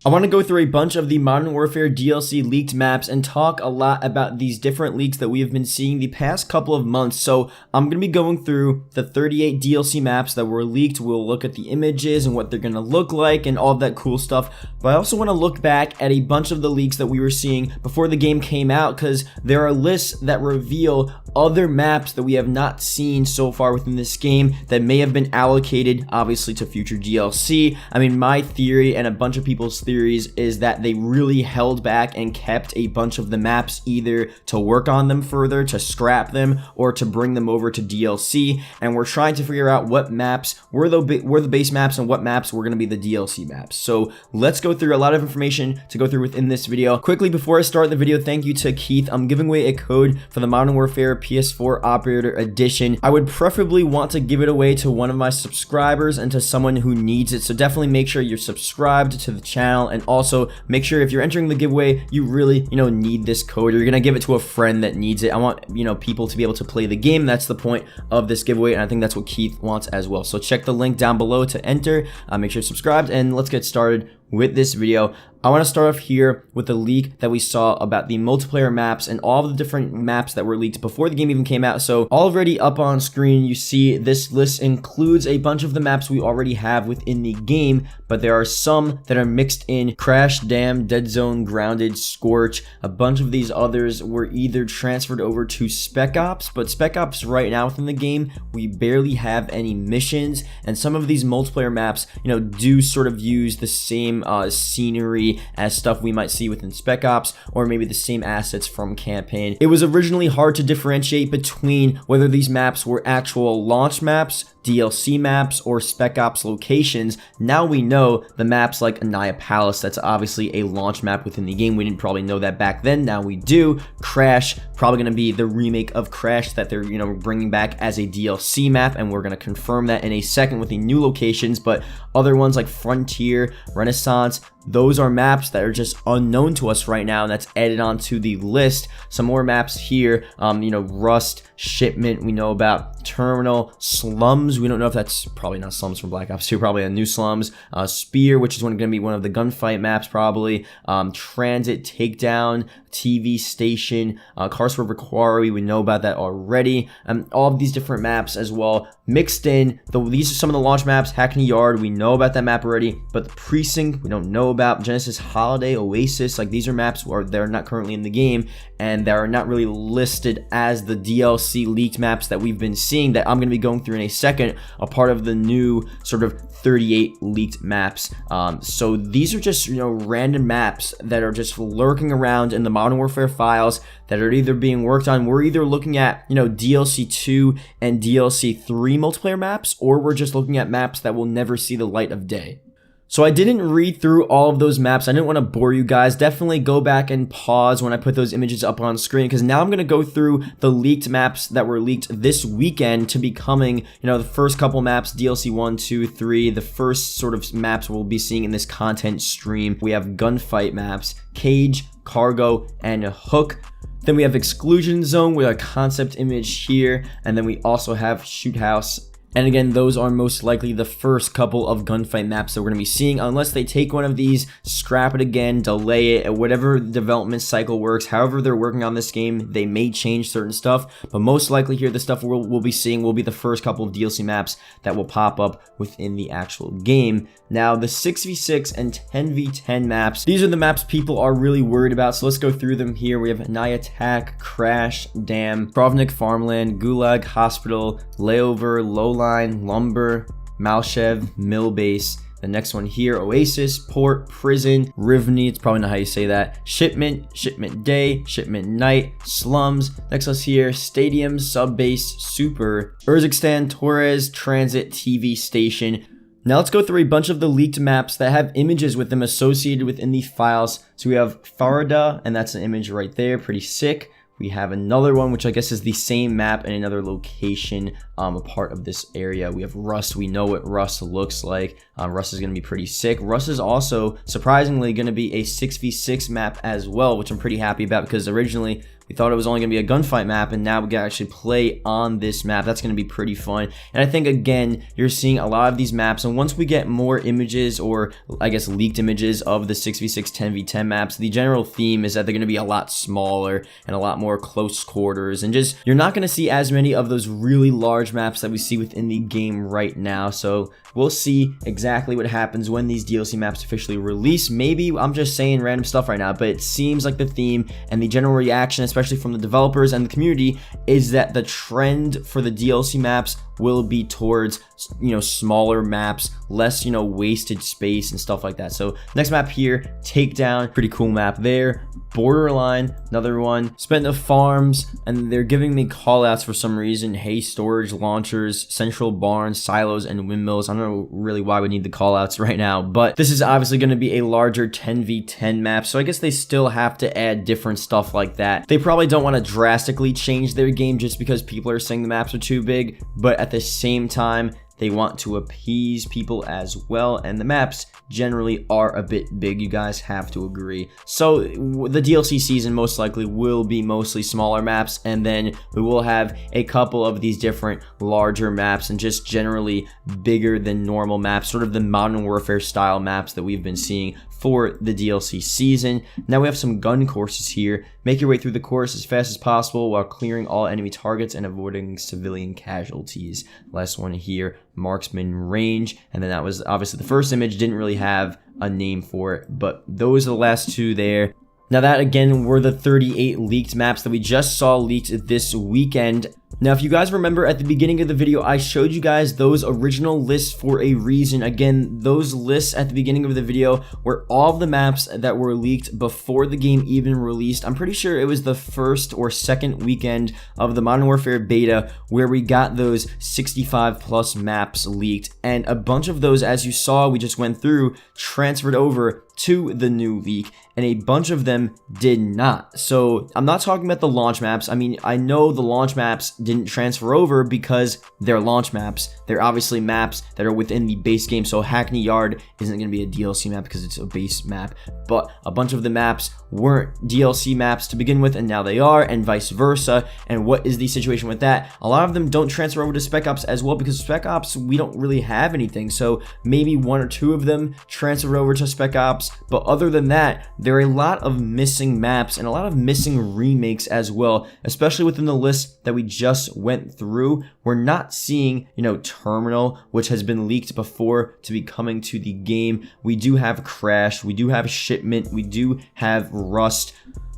I want to go through a bunch of the Modern Warfare DLC leaked maps and talk a lot about these different leaks that we have been seeing the past couple of months. So I'm going to be going through the 38 DLC maps that were leaked. We'll look at the images and what they're going to look like and all of that cool stuff. But I also want to look back at a bunch of the leaks that we were seeing before the game came out, because there are lists that reveal other maps that we have not seen so far within this game that may have been allocated, obviously, to future DLC. I mean, my theory and a bunch of people's theories is that they really held back and kept a bunch of the maps either to work on them further, to scrap them, or to bring them over to DLC. And we're trying to figure out what maps were the base maps and what maps were going to be the DLC maps. So let's go through a lot of information to go through within this video. Quickly, before I start the video, thank you to Keith. I'm giving away a code for the Modern Warfare PS4 Operator Edition. I would preferably want to give it away to one of my subscribers and to someone who needs it. So definitely make sure you're subscribed to the channel, and also make sure if you're entering the giveaway, you really, need this code. You're gonna give it to a friend that needs it. I want, people to be able to play the game. That's the point of this giveaway, and I think that's what Keith wants as well. So check the link down below to enter. Make sure you're subscribed, and let's get started with this video. I want to start off here with the leak that we saw about the multiplayer maps and all the different maps that were leaked before the game even came out. So already up on screen, you see this list includes a bunch of the maps we already have within the game, but there are some that are mixed in: Crash, Dam, Dead Zone, Grounded, Scorch. A bunch of these others were either transferred over to Spec Ops, but Spec Ops right now within the game, we barely have any missions, and some of these multiplayer maps, do sort of use the same scenery as stuff we might see within Spec Ops, or maybe the same assets from campaign. It was originally hard to differentiate between whether these maps were actual launch maps, DLC maps, or Spec Ops locations. Now we know the maps like Anaya Palace, that's obviously a launch map within the game. We didn't probably know that back then. Now we do. Crash, probably going to be the remake of Crash that they're bringing back as a DLC map, and we're going to confirm that in a second with the new locations. But other ones like Frontier, Renaissance, those are maps that are just unknown to us right now, and that's added onto the list. Some more maps here, Rust, Shipment, we know about. Terminal, Slums, we don't know if that's probably not Slums from Black Ops 2, probably a new Slums. Spear, which is going to be one of the gunfight maps probably. Transit, Takedown, TV Station, Carswerve Quarry, we know about that already. All of these different maps as well mixed in. These are some of the launch maps. Hackney Yard, we know about that map already, but the Precinct, we don't know about. Genesis Holiday, Oasis, like these are maps where they're not currently in the game, and they are not really listed as the DLC leaked maps that we've been seeing, that I'm going to be going through in a second, a part of the new sort of 38 leaked maps. So these are just random maps that are just lurking around in the Modern Warfare files that are either being worked on. We're either looking at DLC 2 and DLC 3 multiplayer maps, or we're just looking at maps that will never see the light of day. So I didn't read through all of those maps. I didn't want to bore you guys. Definitely go back and pause when I put those images up on screen, because now I'm going to go through the leaked maps that were leaked this weekend to becoming, the first couple maps, DLC 1, 2, 3, the first sort of maps we'll be seeing in this content stream. We have gunfight maps, Cage, Cargo, and Hook. Then we have Exclusion Zone with a concept image here, and then we also have Shoot House. And again, those are most likely the first couple of gunfight maps that we're going to be seeing, unless they take one of these, scrap it again, delay it, whatever development cycle works. However they're working on this game, they may change certain stuff, but most likely here, the stuff we'll be seeing will be the first couple of DLC maps that will pop up within the actual game. Now, the 6v6 and 10v10 maps, these are the maps people are really worried about, so let's go through them here. We have Anaya Attack, Crash, Dam, Krovnik Farmland, Gulag, Hospital, Layover, Lowline, Lumber, Malchev, Mill Base. The next one here, Oasis, Port, Prison, Rivni, it's probably not how you say that, Shipment, Shipment Day, Shipment Night, Slums. Next list here, Stadium, Subbase, Super, Urzikstan, Torres, Transit, TV Station. Now let's go through a bunch of the leaked maps that have images with them associated within the files. So we have Farada, and that's an image right there, pretty sick. We have another one, which I guess is the same map in another location, a part of this area. We have Rust. We know what Rust looks like. Rust is going to be pretty sick. Rust is also, surprisingly, going to be a 6v6 map as well, which I'm pretty happy about, because originally We thought it was only going to be a gunfight map, and now we can actually play on this map. That's going to be pretty fun. And I think, again, you're seeing a lot of these maps, and once we get more images, or I guess leaked images of the 6v6 10v10 maps, the general theme is that they're going to be a lot smaller and a lot more close quarters, and just you're not going to see as many of those really large maps that we see within the game right now. So we'll see exactly what happens when these DLC maps officially release. Maybe I'm just saying random stuff right now, but it seems like the theme and the general reaction, especially from the developers and the community, is that the trend for the DLC maps will be towards, you know, smaller maps, less, you know, wasted space and stuff like that. So next map here, Takedown, pretty cool map there. Borderline, another one. Spent the farms, and they're giving me callouts for some reason. Hay storage launchers, central barns, silos, and windmills. I don't know really why we need the callouts right now, but this is obviously going to be a larger 10v10 map, so I guess they still have to add different stuff like that. They probably don't want to drastically change their game just because people are saying the maps are too big, but at the same time, they want to appease people as well, and the maps generally are a bit big, you guys have to agree. So the DLC season most likely will be mostly smaller maps, and then we will have a couple of these different larger maps and just generally bigger than normal maps, sort of the Modern Warfare style maps that we've been seeing for the DLC season. Now we have some gun courses here. Make your way through the course as fast as possible while clearing all enemy targets and avoiding civilian casualties. Last one here, marksman range, and then that was obviously the first image, didn't really have a name for it, but those are the last two there. Now that again were the 38 leaked maps that we just saw leaked this weekend. Now, if you guys remember at the beginning of the video, I showed you guys those original lists for a reason. Again, those lists at the beginning of the video were all of the maps that were leaked before the game even released. I'm pretty sure it was the first or second weekend of the Modern Warfare beta where we got those 65 plus maps leaked, and a bunch of those, as you saw, we just went through, transferred over to the new leak, and a bunch of them did not. So I'm not talking about the launch maps. I mean, I know the launch maps didn't transfer over because they're launch maps. They're obviously maps that are within the base game, so Hackney Yard isn't going to be a DLC map because it's a base map, but a bunch of the maps weren't DLC maps to begin with, and now they are, and vice versa. And what is the situation with that? A lot of them don't transfer over to Spec Ops as well, because Spec Ops, we don't really have anything, so maybe one or two of them transfer over to Spec Ops, but other than that, there are a lot of missing maps and a lot of missing remakes as well, especially within the list that we just went through. We're not seeing, you know, Terminal, which has been leaked before to be coming to the game. We do have Crash, we do have Shipment, we do have Rust.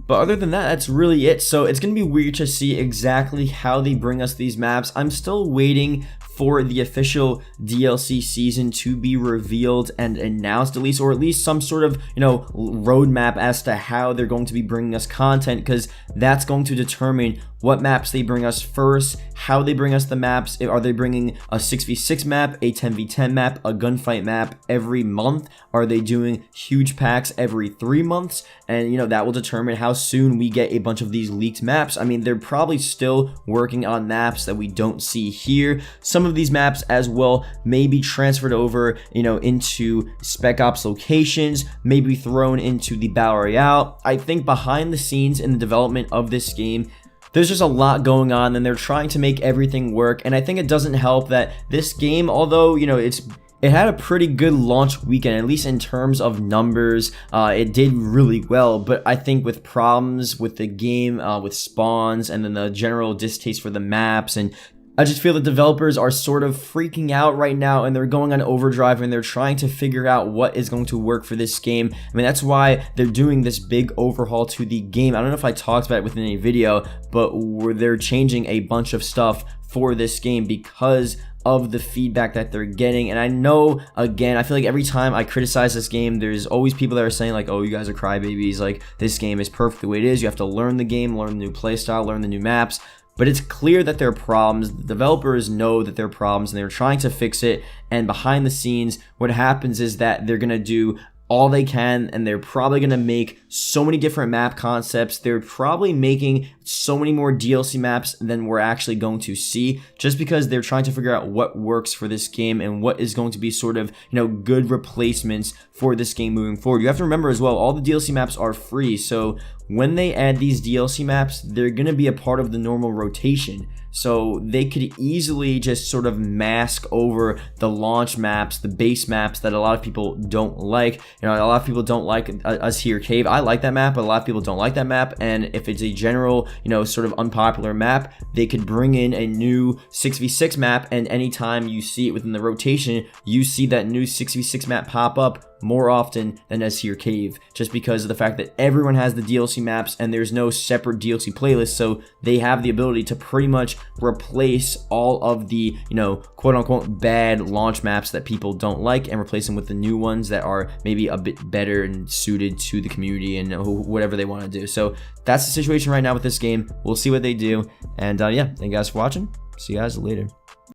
But other than that, that's really it. So it's going to be weird to see exactly how they bring us these maps. I'm still waiting for the official DLC season to be revealed and announced, at least, or at least some sort of, you know, roadmap as to how they're going to be bringing us content, because that's going to determine what maps they bring us first, how they bring us the maps. Are they bringing a 6v6 map, a 10v10 map, a gunfight map every month? Are they doing huge packs every 3 months? And, you know, that will determine how soon we get a bunch of these leaked maps. I mean, they're probably still working on maps that we don't see here. Some of these maps as well may be transferred over, you know, into Spec Ops locations, maybe thrown into the Battle Royale. I think behind the scenes in the development of this game, there's just a lot going on, and they're trying to make everything work. And I think it doesn't help that this game, although, you know, it had a pretty good launch weekend, at least in terms of numbers. It did really well, but I think with problems with the game, with spawns, and then the general distaste for the maps, and I just feel the developers are sort of freaking out right now, and they're going on overdrive, and they're trying to figure out what is going to work for this game. I mean, that's why they're doing this big overhaul to the game. I don't know if I talked about it within a video, but they're changing a bunch of stuff for this game because of the feedback that they're getting. And I know, again, I feel like every time I criticize this game, there's always people that are saying like, oh, you guys are crybabies, like this game is perfect the way it is. You have to learn the game, learn the new playstyle, learn the new maps. But it's clear that there are problems. The developers know that there are problems, and they're trying to fix it. And behind the scenes, what happens is that they're going to do all they can, and they're probably going to make so many different map concepts. They're probably making so many more DLC maps than we're actually going to see, just because they're trying to figure out what works for this game and what is going to be sort of, good replacements for this game moving forward. You have to remember as well, all the DLC maps are free, so when they add these DLC maps, they're going to be a part of the normal rotation. So they could easily just sort of mask over the launch maps, the base maps that a lot of people don't like. A lot of people don't like Us Here Cave. I like that map, but a lot of people don't like that map. And if it's a general, sort of unpopular map, they could bring in a new 6v6 map, and anytime you see it within the rotation, you see that new 6v6 map pop up more often than Us Here Cave, just because of the fact that everyone has the DLC maps and there's no separate DLC playlist, so they have the ability to pretty much replace all of the, quote-unquote bad launch maps that people don't like and replace them with the new ones that are maybe a bit better and suited to the community and whatever they want to do. So that's the situation right now with this game. We'll see what they do, and yeah, thank you guys for watching. See you guys later.